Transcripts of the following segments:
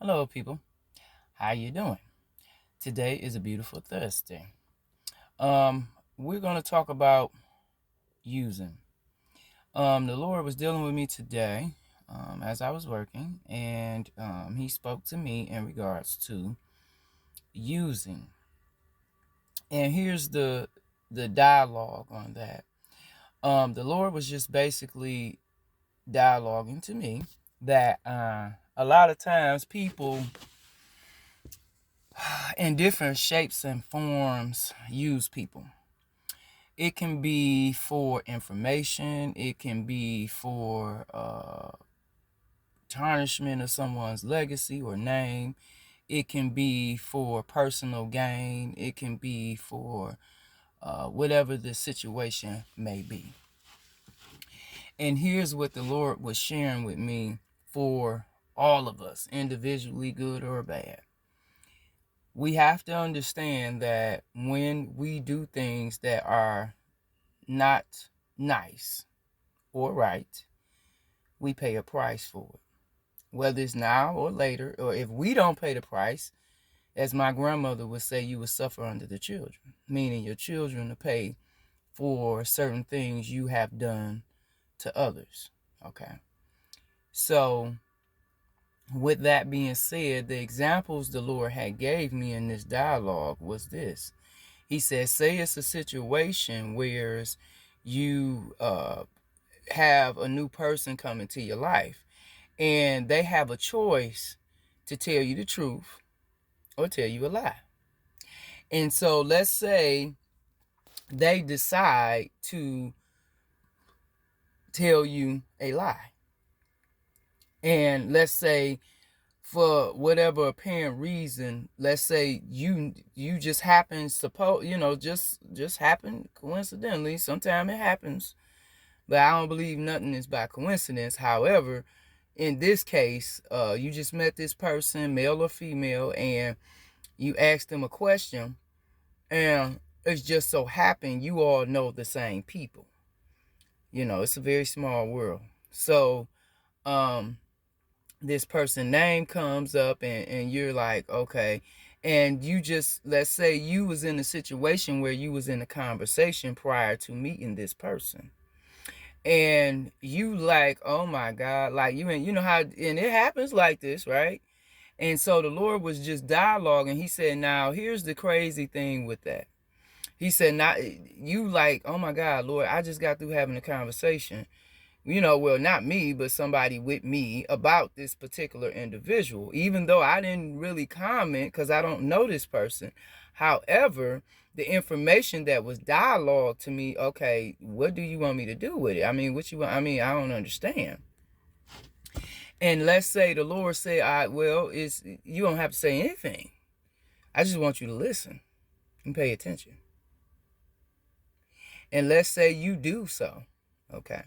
Hello, people. How you doing? Today is a beautiful Thursday. We're gonna talk about using. The Lord was dealing with me today, as I was working, and He spoke to me in regards to using. And here's the dialogue on that. The Lord was just basically dialoguing to me that a lot of times people in different shapes and forms use people. It can be for information. It can be for tarnishment of someone's legacy or name. It can be for personal gain. It can be for whatever the situation may be. And here's what the Lord was sharing with me for all of us, individually, good or bad. We have to understand that when we do things that are not nice or right, we pay a price for it. Whether it's now or later, or if we don't pay the price, as my grandmother would say, you will suffer under the children, meaning your children will pay for certain things you have done to others. Okay. So with that being said, the examples the Lord had gave me in this dialogue was this. He said, say it's a situation where you have a new person come into your life and they have a choice to tell you the truth or tell you a lie. And so let's say they decide to tell you a lie. And let's say for whatever apparent reason, let's say you just happen just happen coincidentally. Sometimes it happens, but I don't believe nothing is by coincidence. However, in this case, you just met this person, male or female, and you asked them a question, and it's just so happened you all know the same people. It's a very small world. So, this person name comes up, and you're like, okay, and you just, let's say you was in a situation where you was in a conversation prior to meeting this person. And you like, oh my God, like you know how, and it happens like this, right? And so the Lord was just dialoguing. He said, now here's the crazy thing with that. He said, not you like, oh my God, Lord, I just got through having a conversation, well, not me, but somebody with me about this particular individual, even though I didn't really comment because I don't know this person. However, the information that was dialogued to me, okay, what do you want me to do with it? I mean, what you want? I mean, I don't understand. And let's say the Lord said, well, it's, you don't have to say anything. I just want you to listen and pay attention. And let's say you do so. Okay.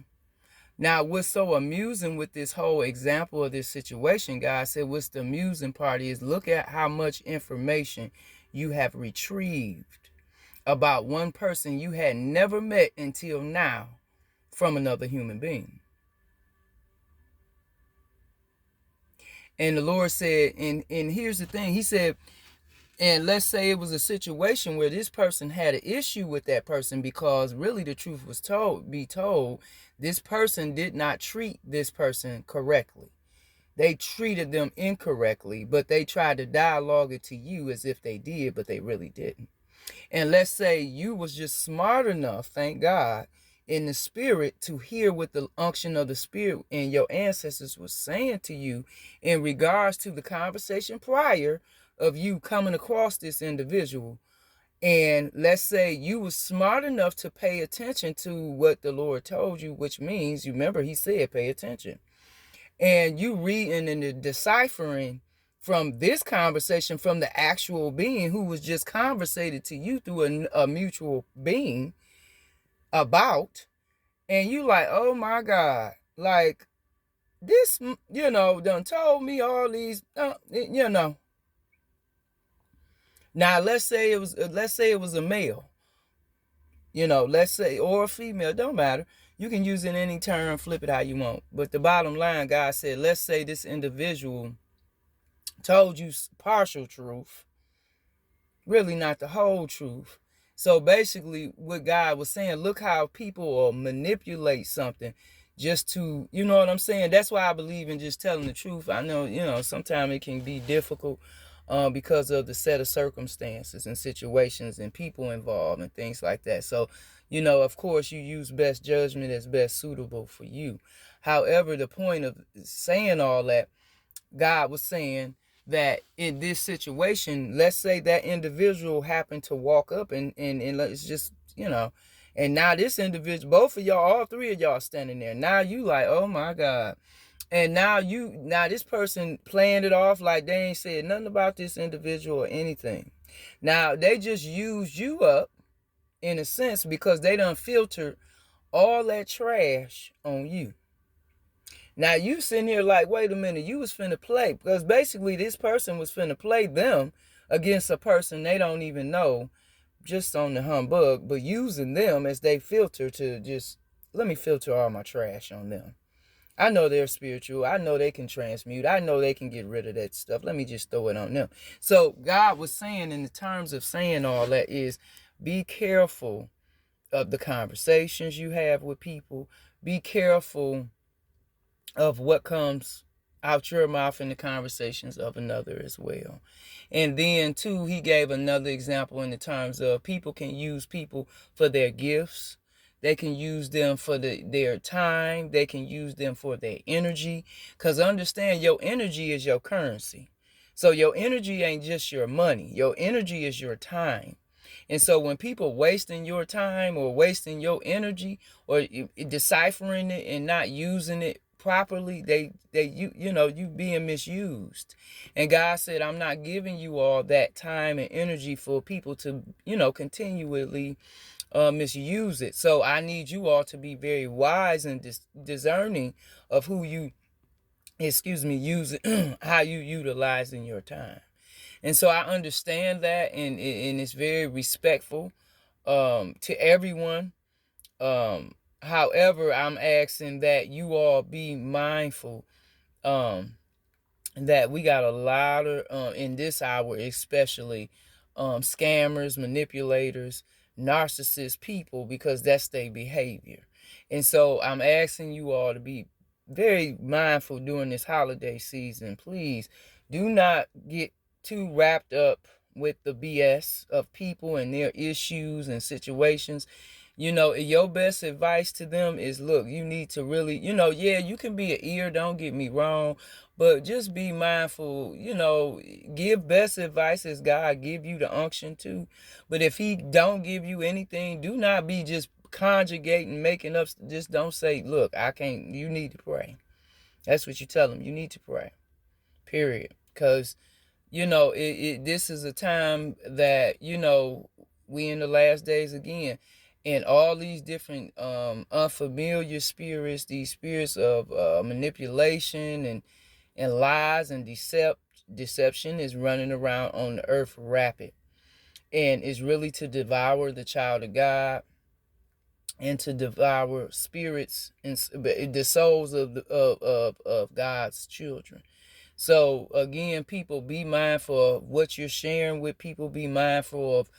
Now, what's so amusing with this whole example of this situation, God said, what's the amusing part is look at how much information you have retrieved about one person you had never met until now from another human being. And the Lord said, and here's the thing, He said, and let's say it was a situation where this person had an issue with that person because really the truth was be told, this person did not treat this person correctly. They treated them incorrectly, but they tried to dialogue it to you as if they did, but they really didn't. And let's say you was just smart enough, thank God, in the spirit to hear what the unction of the spirit and your ancestors was saying to you in regards to the conversation prior of you coming across this individual. And let's say you was smart enough to pay attention to what the Lord told you, which means, you remember He said pay attention. And you reading and deciphering from this conversation from the actual being who was just conversated to you through a mutual being about, and you like, oh my God, like this, done told me all these, Now let's say it was a male, let's say, or a female, don't matter. You can use it in any term, flip it how you want. But the bottom line, God said, let's say this individual told you partial truth, really not the whole truth. So basically what God was saying, look how people will manipulate something just to, you know what I'm saying? That's why I believe in just telling the truth. I know, sometimes it can be difficult because of the set of circumstances and situations and people involved and things like that. So, of course, you use best judgment as best suitable for you. However, the point of saying all that, God was saying that in this situation, let's say that individual happened to walk up and let's just, and now this individual, both of y'all, all three of y'all standing there. Now you like, oh my God. And now this person playing it off like they ain't said nothing about this individual or anything. Now they just used you up in a sense because they done filtered all that trash on you. Now you sitting here like, wait a minute, you was finna play. Because basically this person was finna play them against a person they don't even know, just on the humbug, but using them as they filter to just, let me filter all my trash on them. I know they're spiritual. I know they can transmute. I know they can get rid of that stuff. Let me just throw it on them. So God was saying, in the terms of saying all that, is be careful of the conversations you have with people. Be careful of what comes out your mouth in the conversations of another as well. And then too, he gave another example in the terms of people can use people for their gifts. They can use them for their time. They can use them for their energy. Because understand, your energy is your currency. So your energy ain't just your money. Your energy is your time. And so when people wasting your time or wasting your energy or deciphering it and not using it properly, you being misused. And God said, I'm not giving you all that time and energy for people to, continually misuse it. So I need you all to be very wise and discerning of who you, use how you utilizing your time. And so I understand that, and it's very respectful to everyone. However, I'm asking that you all be mindful that we got a lot of, in this hour especially, scammers, manipulators, narcissist people, because that's their behavior. And so I'm asking you all to be very mindful during this holiday season. Please do not get too wrapped up with the BS of people and their issues and situations. Your best advice to them is, look, you need to really, yeah, you can be an ear, don't get me wrong, but just be mindful, give best advice as God give you the unction to. But if he don't give you anything, do not be just conjugating, making up, just don't say, look, I can't, you need to pray. That's what you tell them, you need to pray, period. Because, this is a time that, we in the last days again. And all these different unfamiliar spirits, these spirits of manipulation and lies and deception is running around on the earth rapid. And is really to devour the child of God and to devour spirits and the souls of God's children. So again, people, be mindful of what you're sharing with people. Be mindful of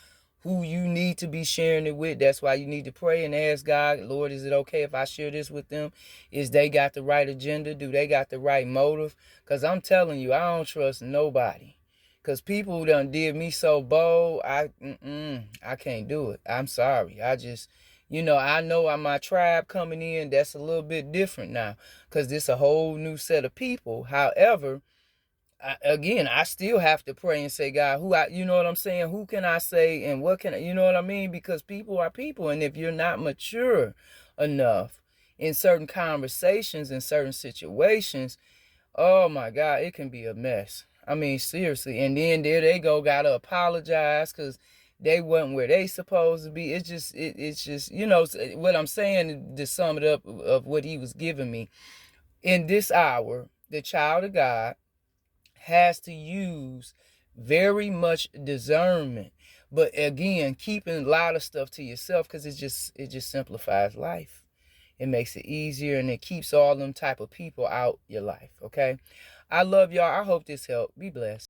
who you need to be sharing it with. That's why you need to pray and ask God, Lord, is it okay if I share this with them? Is they got the right agenda? Do they got the right motive? Because I'm telling you, I don't trust nobody. Because people done did me so bold, I can't do it. I'm sorry. I just, I know my tribe coming in, that's a little bit different now. Because this a whole new set of people. However, I still have to pray and say, God, you know what I'm saying? Who can I say and what can I, you know what I mean? Because people are people. And if you're not mature enough in certain conversations, in certain situations, oh my God, it can be a mess. I mean, seriously. And then there they go, got to apologize because they wasn't where they supposed to be. It's just, what I'm saying to sum it up of what he was giving me. In this hour, the child of God has to use very much discernment, but again, keeping a lot of stuff to yourself, because it just simplifies life. It makes it easier, and it keeps all them type of people out your life. Okay, I love y'all. I hope this helped. Be blessed.